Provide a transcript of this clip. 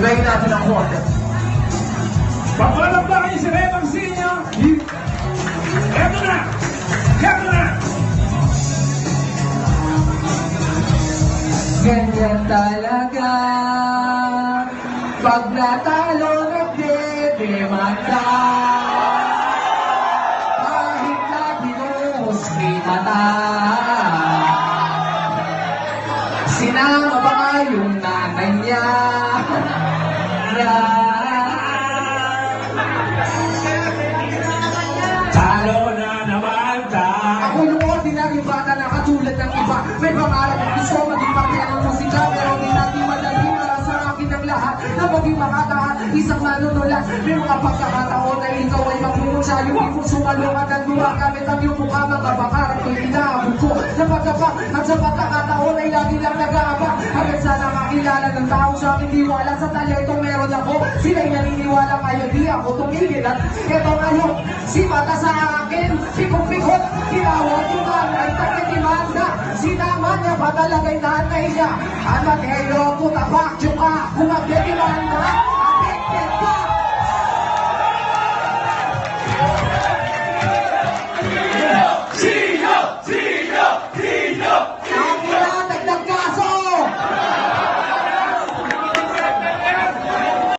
Ibayin natin ang konti. Papalakpakan si Rebang Senior. Eto na! Eto na! Ganyan talaga pag natalo nagdedemanda. Kahit na binuhos may mata. Sinama ba yung nanay niya? Talo na naman ta. Ako yung ordinaryong bata na katulad ng iba. May pangarap at gusto maging parte ng musika, pero di natin madali para sa akin ang lahat na maging makataan, isang manunulat. May mga pagkakataon na ikaw ay magpumunsa, yung ipong sumalungan at gumagamit ang iyong mukha, mga bakarap ko'y inaabot ko na pagkabak, at sa pagkakataon ay lagi lang nag-aabang. Hanggang sana makilala ng tao sa akin, di wala sa talentong meron ako. Sila'y naniniwala kayo, di ako tumigil. At eto ngayon, si Mata sa akin, pikot-pikot, tinawag yung nanay, tagkakimanda. Sinama niya pa talaga'y nanay niya. At mag-hello ko, tabak yung ka, kung magdedimanda.